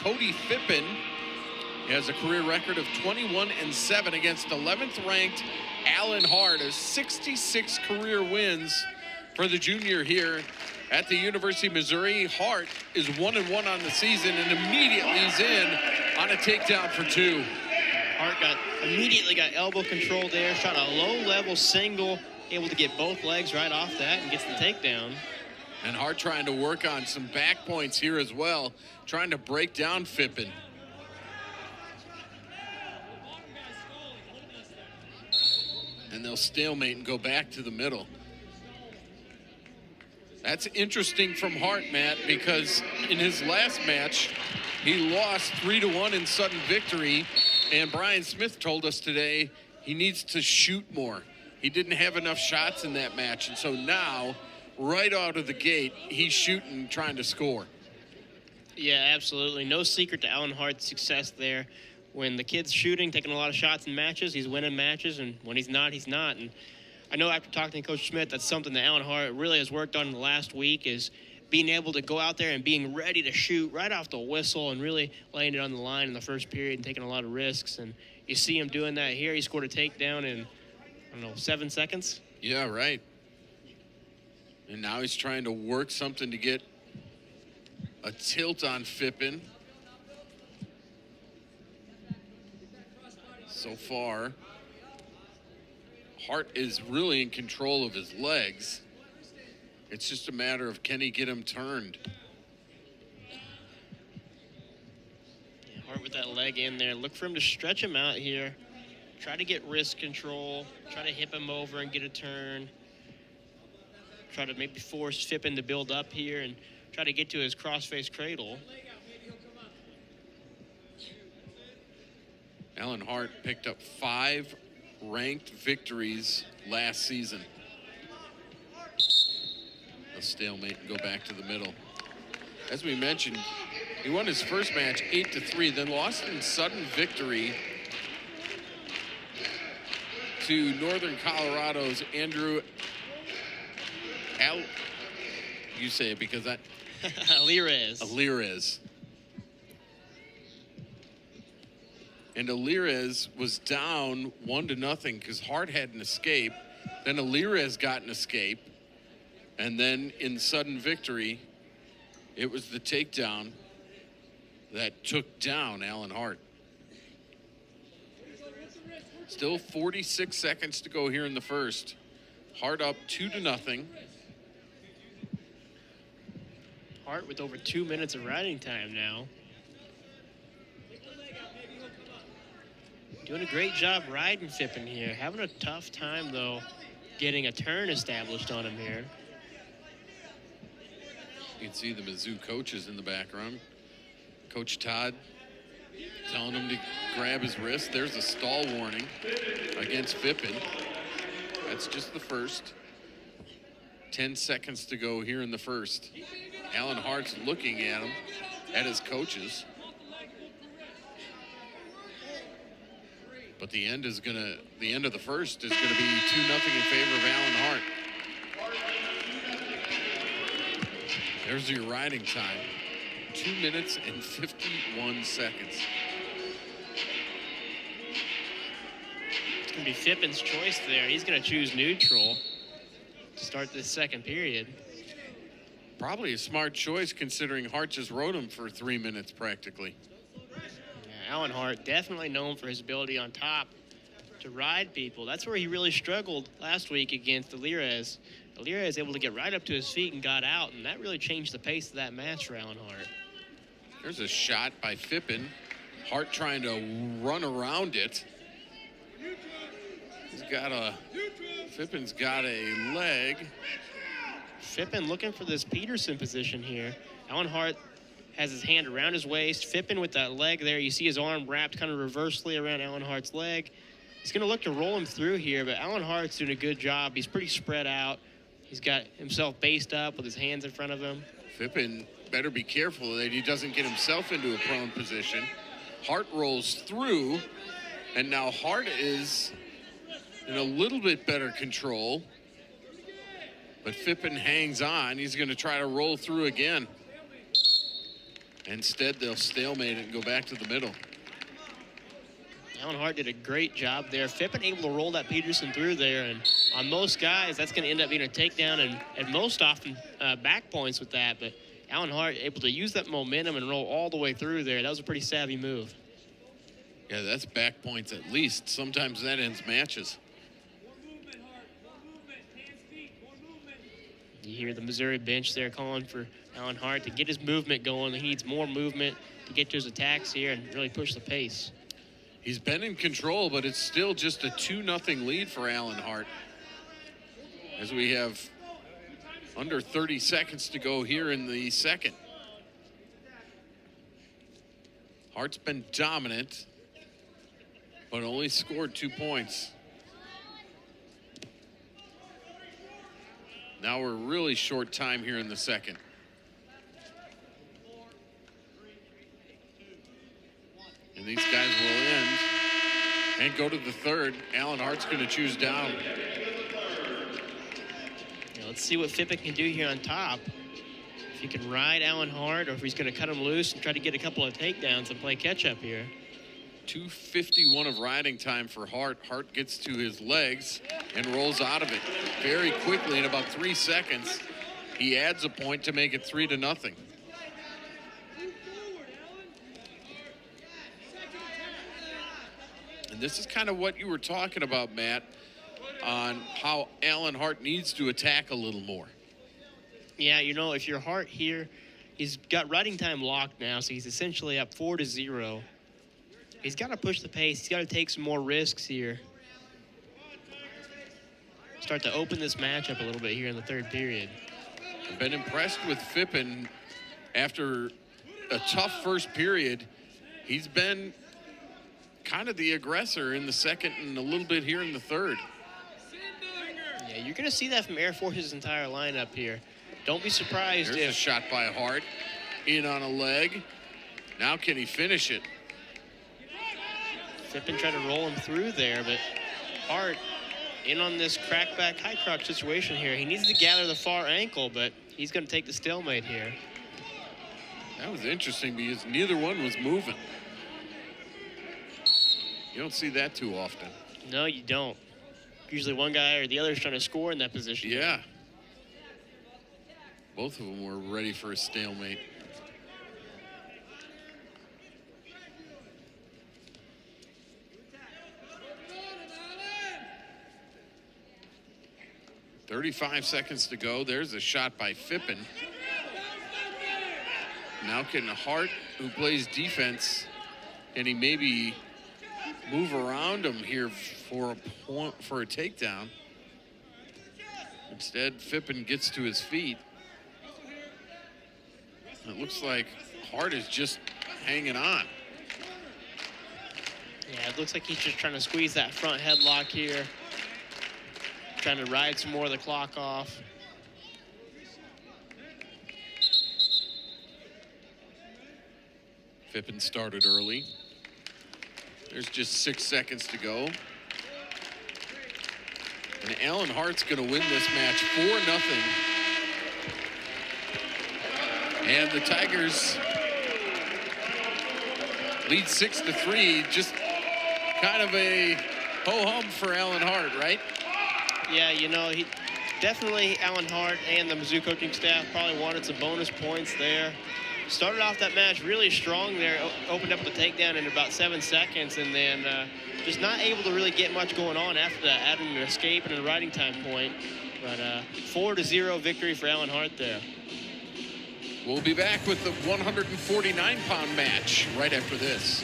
Cody Phippen. He has a career record of 21-7 against 11th ranked Allan Hart. Has 66 career wins for the junior here at the University of Missouri. Hart is 1-1 on the season and immediately is in on a takedown for 2. Hart immediately got elbow control there, shot a low-level single, able to get both legs right off that and gets the takedown. And Hart trying to work on some back points here as well, trying to break down Phippen. And they'll stalemate and go back to the middle. That's interesting from Hart, Matt, because in his last match, he lost 3-1 in sudden victory. And Brian Smith told us today he needs to shoot more. He didn't have enough shots in that match. And so now, right out of the gate, he's shooting, trying to score. Yeah, absolutely. No secret to Allan Hart's success there. When the kid's shooting, taking a lot of shots in matches, he's winning matches. And when he's not, he's not. And I know after talking to Coach Schmidt, that's something that Allan Hart really has worked on in the last week, is being able to go out there and being ready to shoot right off the whistle and really laying it on the line in the first period and taking a lot of risks. And you see him doing that here. He scored a takedown in, I don't know, 7 seconds? Yeah, right. And now he's trying to work something to get a tilt on Phippen. So far, Hart is really in control of his legs. It's just a matter of can he get him turned. Yeah, Hart with that leg in there. Look for him to stretch him out here. Try to get wrist control. Try to hip him over and get a turn. Try to maybe force Phippen to build up here and try to get to his cross-face cradle. Allan Hart picked up 5 ranked victories last season. A stalemate and go back to the middle. As we mentioned, he won his first match 8-3, then lost in sudden victory to Northern Colorado's Andrew you say it because that Alirez. And Alirez was down 1-0 because Hart had an escape. Then Alirez got an escape. And then in sudden victory, it was the takedown that took down Allan Hart. Still 46 seconds to go here in the first. Hart up 2-0. Hart with over 2 minutes of riding time now. Doing a great job riding Phippen here. Having a tough time, though, getting a turn established on him here. You can see the MIZZ coaches in the background. Coach Todd telling him to grab his wrist. There's a stall warning against Phippen. That's just the first. 10 seconds to go here in the first. Allan Hart's looking at him, at his coaches. But the end of the first is gonna be 2-0 in favor of Allan Hart. There's your riding time. 2 minutes and 51 seconds. It's gonna be Phippen's choice there. He's gonna choose neutral to start this second period. Probably a smart choice considering Hart just rode him for 3 minutes practically. Allan Hart, definitely known for his ability on top to ride people. That's where he really struggled last week against Alirez. Alirez able to get right up to his feet and got out, and that really changed the pace of that match for Allan Hart. There's a shot by Phippen. Hart trying to run around it. Phippen's got a leg. Phippen looking for this Peterson position here. Allan Hart has his hand around his waist. Phippen with that leg there. You see his arm wrapped kind of reversely around Allan Hart's leg. He's going to look to roll him through here, but Allan Hart's doing a good job. He's pretty spread out. He's got himself based up with his hands in front of him. Phippen better be careful that he doesn't get himself into a prone position. Hart rolls through, and now Hart is in a little bit better control. But Phippen hangs on. He's going to try to roll through again. Instead, they'll stalemate it and go back to the middle. Allan Hart did a great job there. Phippen able to roll that Peterson through there, and on most guys, that's going to end up being a takedown and most often back points with that. But Allan Hart able to use that momentum and roll all the way through there. That was a pretty savvy move. Yeah, that's back points at least. Sometimes that ends matches. You hear the Missouri bench there calling for Allan Hart to get his movement going. He needs more movement to get to his attacks here and really push the pace. He's been in control, but it's still just a 2-0 lead for Allan Hart. As we have under 30 seconds to go here in the second. Hart's been dominant, but only scored 2 points. Now we're really short time here in the second. And these guys will end and go to the third. Allan Hart's going to choose down. Yeah, let's see what Phippen can do here on top. If he can ride Allan Hart or if he's going to cut him loose and try to get a couple of takedowns and play catch up here. 2:51 of riding time for Hart. Hart gets to his legs and rolls out of it very quickly in about 3 seconds. He adds a point to make it 3-0. And this is kind of what you were talking about, Matt, on how Allan Hart needs to attack a little more. Yeah, you know, if you're Hart here, he's got riding time locked now, so he's essentially up 4-0. He's got to push the pace. He's got to take some more risks here. Start to open this matchup a little bit here in the third period. I've been impressed with Phippen after a tough first period. He's been kind of the aggressor in the second and a little bit here in the third. Yeah, you're going to see that from Air Force's entire lineup here. Don't be surprised There's a shot by Hart in on a leg. Now can he finish it? Phippen tried to roll him through there, but Hart in on this crackback high crotch situation here. He needs to gather the far ankle, but he's going to take the stalemate here. That was interesting because neither one was moving. You don't see that too often. No, you don't. Usually one guy or the other is trying to score in that position. Yeah. Both of them were ready for a stalemate. "35 seconds to go." There's a shot by Phippen. Now can Hart, who plays defense, and he maybe move around him here for a point, for a takedown. Instead, Phippen gets to his feet. It looks like Hart is just hanging on. Yeah, it looks like he's just trying to squeeze that front headlock here. Trying to ride some more of the clock off. Phippen started early. There's just 6 seconds to go. And Allan Hart's going to win this match 4-0. And the Tigers lead 6-3. Just kind of a ho-hum for Allan Hart, right? Yeah, you know, he definitely, Allan Hart and the Mizzou coaching staff probably wanted some bonus points there. Started off that match really strong there, opened up the takedown in about 7 seconds, and then just not able to really get much going on after that, adding an escape and a riding time point. But 4-0 victory for Allan Hart there. We'll be back with the 149-pound match right after this.